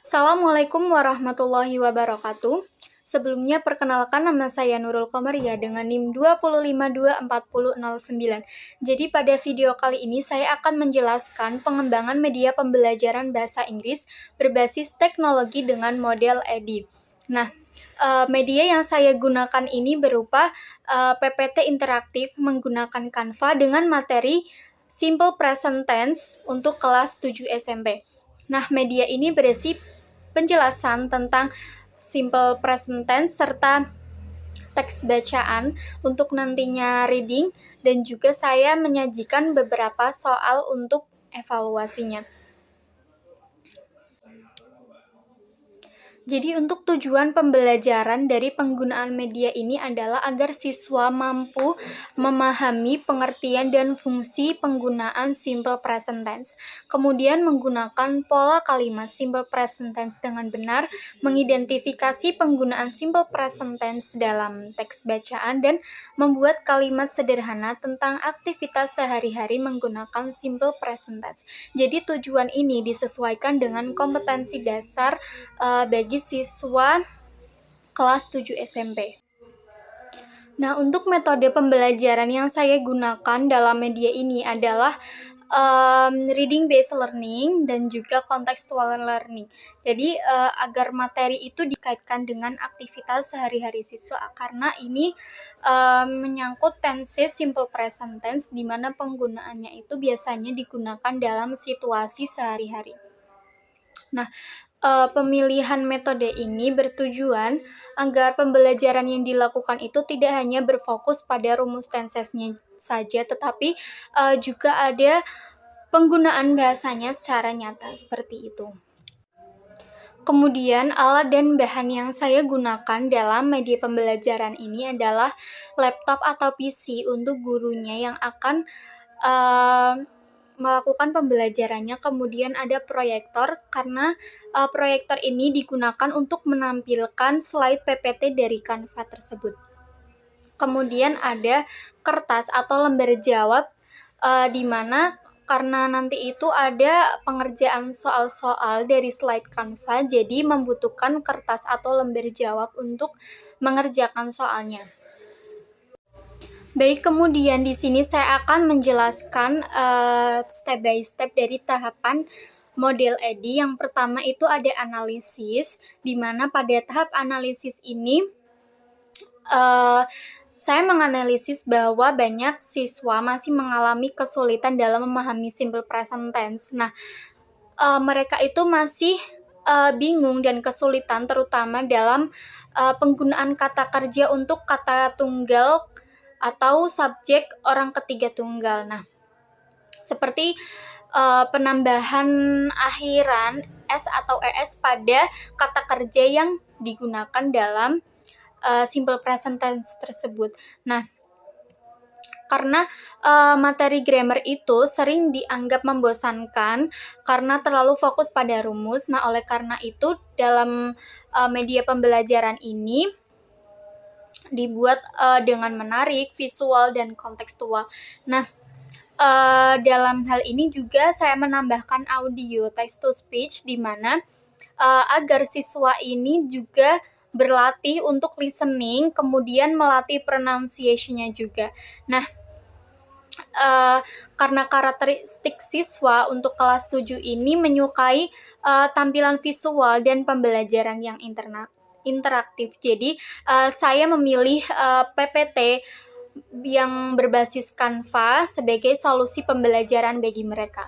Assalamualaikum warahmatullahi wabarakatuh. Sebelumnya perkenalkan nama saya Nurul Komaria dengan NIM 2552409. Jadi pada video kali ini saya akan menjelaskan pengembangan media pembelajaran bahasa Inggris berbasis teknologi dengan model EDI. Nah, media yang saya gunakan ini berupa PPT interaktif menggunakan Canva dengan materi Simple Present Tense untuk kelas 7 SMP. Nah, media ini berisi penjelasan tentang simple present tense serta teks bacaan untuk nantinya reading, dan juga saya menyajikan beberapa soal untuk evaluasinya. Jadi untuk tujuan pembelajaran dari penggunaan media ini adalah agar siswa mampu memahami pengertian dan fungsi penggunaan simple present tense, kemudian menggunakan pola kalimat simple present tense dengan benar, mengidentifikasi penggunaan simple present tense dalam teks bacaan, dan membuat kalimat sederhana tentang aktivitas sehari-hari menggunakan simple present tense. Jadi tujuan ini disesuaikan dengan kompetensi dasar bagi siswa kelas 7 SMP. Nah, untuk metode pembelajaran yang saya gunakan dalam media ini adalah reading based learning dan juga contextual learning. Jadi agar materi itu dikaitkan dengan aktivitas sehari-hari siswa, karena ini menyangkut tense simple present tense di mana penggunaannya itu biasanya digunakan dalam situasi sehari-hari. Nah, pemilihan metode ini bertujuan agar pembelajaran yang dilakukan itu tidak hanya berfokus pada rumus tensesnya saja, tetapi juga ada penggunaan bahasanya secara nyata seperti itu. Kemudian alat dan bahan yang saya gunakan dalam media pembelajaran ini adalah laptop atau PC untuk gurunya yang akan melakukan pembelajarannya. Kemudian ada proyektor, karena proyektor ini digunakan untuk menampilkan slide PPT dari Canva tersebut. Kemudian ada kertas atau lembar jawab, di mana karena nanti itu ada pengerjaan soal-soal dari slide Canva, jadi membutuhkan kertas atau lembar jawab untuk mengerjakan soalnya. Baik, kemudian di sini saya akan menjelaskan step by step dari tahapan model EDI. Yang pertama itu ada analisis, di mana pada tahap analisis ini saya menganalisis bahwa banyak siswa masih mengalami kesulitan dalam memahami simple present tense. Nah, mereka itu masih bingung dan kesulitan terutama dalam penggunaan kata kerja untuk kata tunggal atau subjek orang ketiga tunggal. Nah, seperti penambahan akhiran S atau ES pada kata kerja yang digunakan dalam simple present tense tersebut. Nah, karena materi grammar itu sering dianggap membosankan karena terlalu fokus pada rumus. Nah, oleh karena itu dalam media pembelajaran ini dibuat dengan menarik, visual, dan kontekstual. Nah, dalam hal ini juga saya menambahkan audio text to speech, di mana agar siswa ini juga berlatih untuk listening, kemudian melatih pronunciation-nya juga. Nah, karena karakteristik siswa untuk kelas 7 ini menyukai tampilan visual dan pembelajaran yang interaktif. Jadi saya memilih PPT yang berbasis Canva sebagai solusi pembelajaran bagi mereka.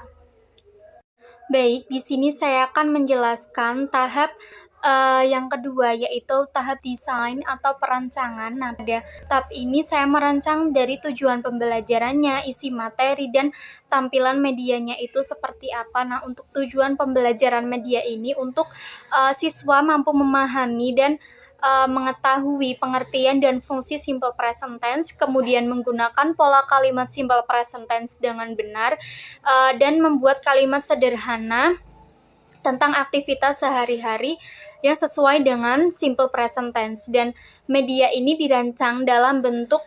Baik, di sini saya akan menjelaskan tahap yang kedua, yaitu tahap desain atau perancangan. Nah, pada tahap ini saya merancang dari tujuan pembelajarannya, isi materi, dan tampilan medianya itu seperti apa. Nah, untuk tujuan pembelajaran media ini untuk siswa mampu memahami dan mengetahui pengertian dan fungsi simple present tense, kemudian menggunakan pola kalimat simple present tense dengan benar, dan membuat kalimat sederhana tentang aktivitas sehari-hari yang sesuai dengan simple present tense. Dan media ini dirancang dalam bentuk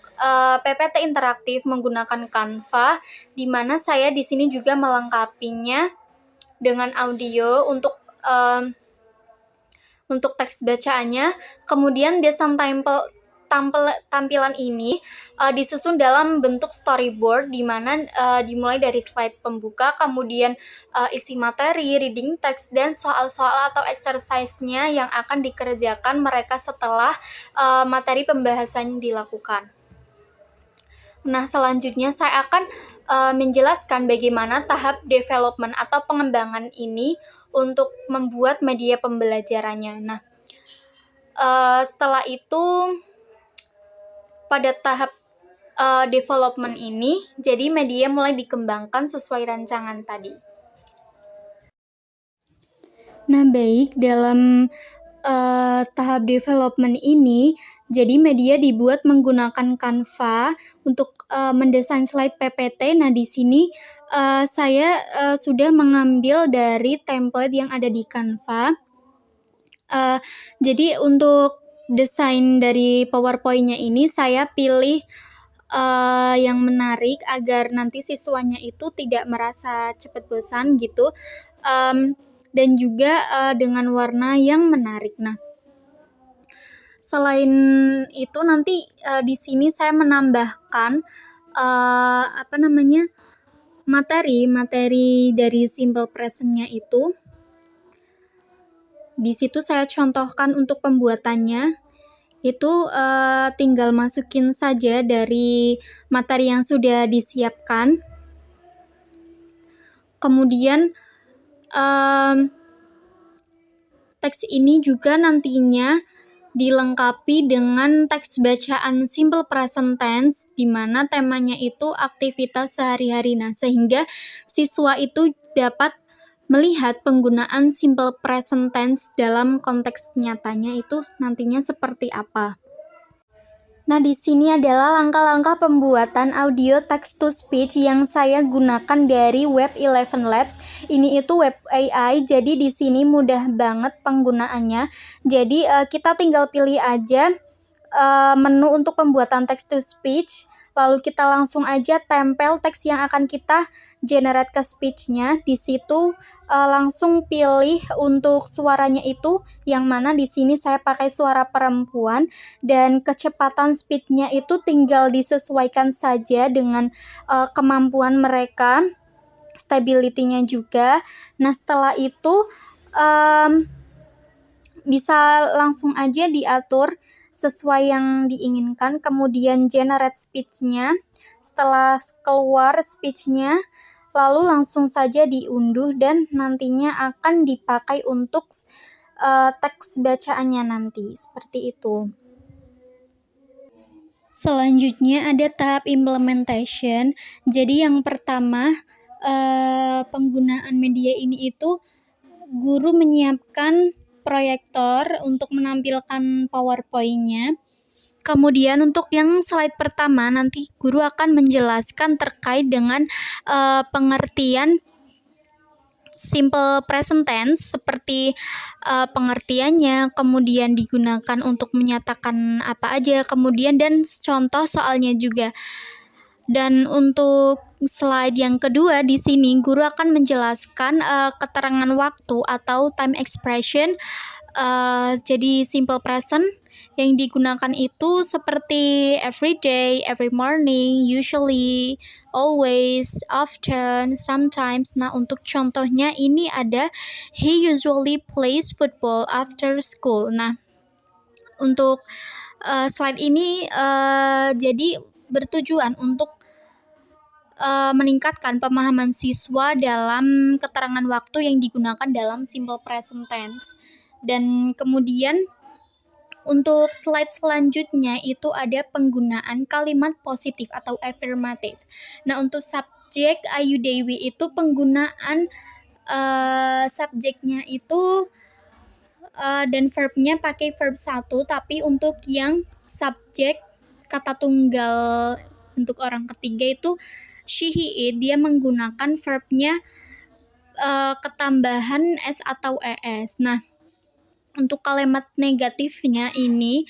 PPT interaktif menggunakan Canva, di mana saya di sini juga melengkapinya dengan audio untuk untuk teks bacaannya. Kemudian desain tampilan ini disusun dalam bentuk storyboard, di mana dimulai dari slide pembuka, kemudian isi materi, reading text, dan soal-soal atau exercise-nya yang akan dikerjakan mereka setelah materi pembahasan dilakukan. Nah, selanjutnya saya akan menjelaskan bagaimana tahap development atau pengembangan ini untuk membuat media pembelajarannya. Nah, setelah itu pada tahap development ini, jadi media mulai dikembangkan sesuai rancangan tadi. Nah, baik, dalam tahap development ini, jadi media dibuat menggunakan Canva untuk mendesain slide PPT. Nah, di sini saya sudah mengambil dari template yang ada di Canva. Jadi untuk desain dari PowerPoint-nya ini saya pilih yang menarik agar nanti siswanya itu tidak merasa cepat bosan gitu, dan juga dengan warna yang menarik. Nah, selain itu nanti di sini saya menambahkan materi dari Simple Present-nya itu. Di situ saya contohkan untuk pembuatannya. Itu tinggal masukin saja dari materi yang sudah disiapkan. Kemudian teks ini juga nantinya dilengkapi dengan teks bacaan simple present tense, di mana temanya itu aktivitas sehari-hari. Nah, sehingga siswa itu dapat melihat penggunaan simple present tense dalam konteks nyatanya itu nantinya seperti apa. Nah, di sini adalah langkah-langkah pembuatan audio text to speech yang saya gunakan dari Web 11 Labs. Ini itu web AI, jadi di sini mudah banget penggunaannya. Jadi kita tinggal pilih aja menu untuk pembuatan text to speech, lalu kita langsung aja tempel teks yang akan kita generate ke speech-nya. Di situ langsung pilih untuk suaranya itu yang mana di sini saya pakai suara perempuan, dan kecepatan speed-nya itu tinggal disesuaikan saja dengan kemampuan mereka, stability-nya juga. Nah, setelah itu bisa langsung aja diatur sesuai yang diinginkan, kemudian generate speech-nya. Setelah keluar speech-nya, lalu langsung saja diunduh dan nantinya akan dipakai untuk teks bacaannya nanti, seperti itu. Selanjutnya ada tahap implementation. Jadi yang pertama, penggunaan media ini itu guru menyiapkan proyektor untuk menampilkan PowerPoint-nya. Kemudian untuk yang slide pertama, nanti guru akan menjelaskan terkait dengan pengertian simple present tense, seperti pengertiannya, kemudian digunakan untuk menyatakan apa aja, kemudian dan contoh soalnya juga. Dan untuk slide yang kedua, di sini guru akan menjelaskan keterangan waktu atau time expression. Jadi simple present yang digunakan itu seperti every day, every morning, usually, always, often, sometimes. Nah, untuk contohnya ini ada he usually plays football after school. Nah, untuk slide ini jadi bertujuan untuk meningkatkan pemahaman siswa dalam keterangan waktu yang digunakan dalam simple present tense. Dan kemudian untuk slide selanjutnya itu ada penggunaan kalimat positif atau affirmative. Nah, untuk subjek Ayu Dewi itu penggunaan subjeknya itu dan verbnya pakai verb 1, tapi untuk yang subjek kata tunggal untuk orang ketiga itu she, he, it, dia menggunakan verbnya ketambahan s atau es. Nah, untuk kalimat negatifnya ini,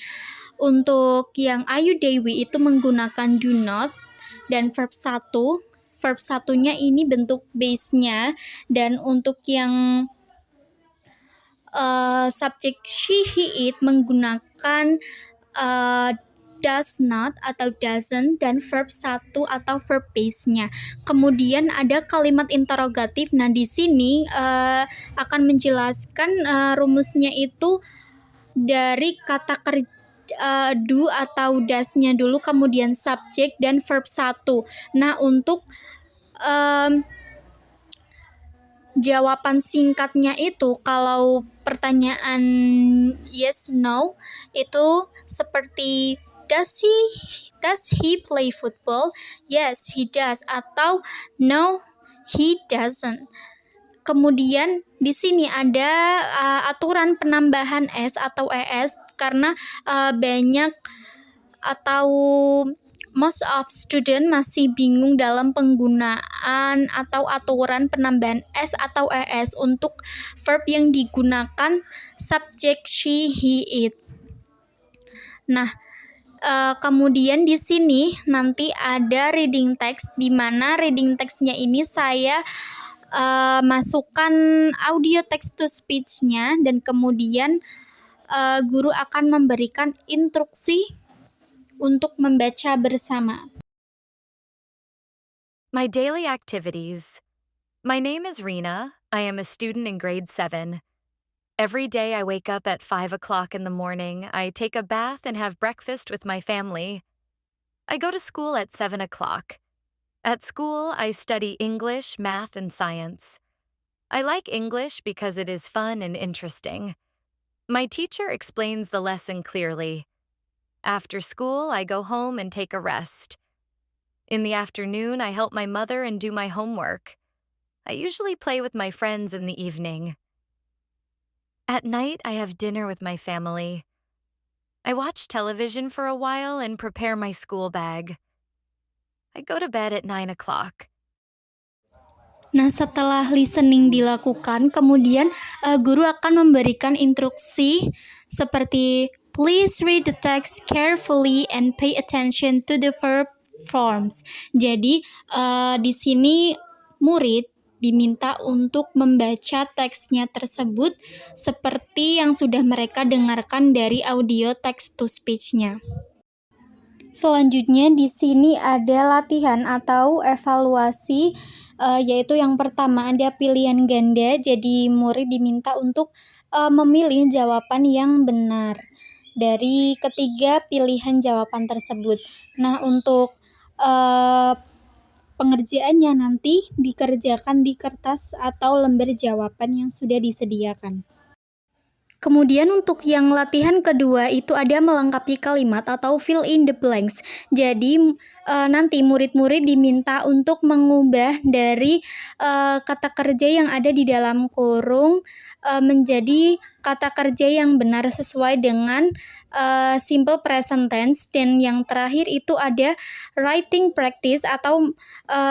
untuk yang Ayu Dewi itu menggunakan do not dan verb 1. Verb 1-nya ini bentuk base-nya, dan untuk yang subjek she, he, it menggunakan does not atau doesn't dan verb satu atau verb base-nya. Kemudian ada kalimat interrogatif. Nah, di sini akan menjelaskan rumusnya itu dari kata kerja do atau does-nya dulu, kemudian subjek dan verb satu. Nah, untuk jawaban singkatnya itu kalau pertanyaan yes no itu seperti does he play football? Yes, he does. Atau no, he doesn't. Kemudian di sini ada aturan penambahan s atau es karena banyak atau most of student masih bingung dalam penggunaan atau aturan penambahan s atau es untuk verb yang digunakan subjek she, he, it. Nah, kemudian di sini nanti ada reading text, di mana reading textnya ini saya masukkan audio text to speech-nya dan kemudian guru akan memberikan instruksi untuk membaca bersama. My daily activities. My name is Rena. I am a student in grade 7. Every day I wake up at 5 o'clock in the morning, I take a bath and have breakfast with my family. I go to school at 7 o'clock. At school, I study English, math, and science. I like English because it is fun and interesting. My teacher explains the lesson clearly. After school, I go home and take a rest. In the afternoon, I help my mother and do my homework. I usually play with my friends in the evening. At night, I have dinner with my family. I watch television for a while and prepare my school bag. I go to bed at 9 o'clock. Nah, setelah listening dilakukan, kemudian guru akan memberikan instruksi seperti please read the text carefully and pay attention to the verb forms. Jadi, di sini murid diminta untuk membaca teksnya tersebut seperti yang sudah mereka dengarkan dari audio text to speech-nya. Selanjutnya di sini ada latihan atau evaluasi, yaitu yang pertama ada pilihan ganda. Jadi murid diminta untuk memilih jawaban yang benar dari ketiga pilihan jawaban tersebut. Nah, untuk pengerjaannya nanti dikerjakan di kertas atau lembar jawaban yang sudah disediakan. Kemudian untuk yang latihan kedua itu ada melengkapi kalimat atau fill in the blanks. Jadi nanti murid-murid diminta untuk mengubah dari kata kerja yang ada di dalam kurung menjadi kata kerja yang benar sesuai dengan simple present tense. Dan yang terakhir itu ada writing practice atau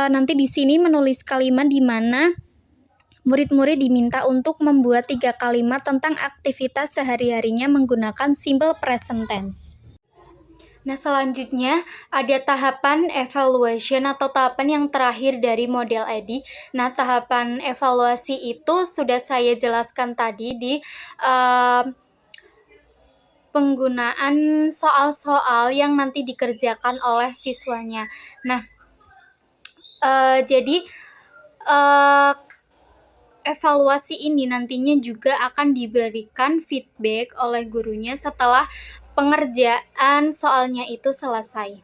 nanti di sini menulis kalimat di mana murid-murid diminta untuk membuat 3 kalimat tentang aktivitas sehari-harinya menggunakan simple present tense. Nah, selanjutnya ada tahapan evaluation atau tahapan yang terakhir dari model EDI. Nah, tahapan evaluasi itu sudah saya jelaskan tadi di penggunaan soal-soal yang nanti dikerjakan oleh siswanya. Nah, jadi evaluasi ini nantinya juga akan diberikan feedback oleh gurunya setelah pengerjaan soalnya itu selesai.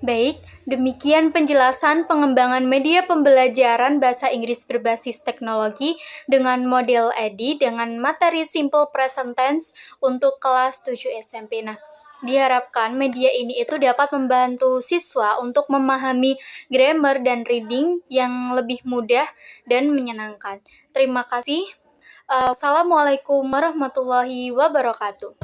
Baik, demikian penjelasan pengembangan media pembelajaran bahasa Inggris berbasis teknologi dengan model EDI dengan materi simple present tense untuk kelas 7 SMP. Nah, diharapkan media ini itu dapat membantu siswa untuk memahami grammar dan reading yang lebih mudah dan menyenangkan. Terima kasih. Assalamualaikum warahmatullahi wabarakatuh.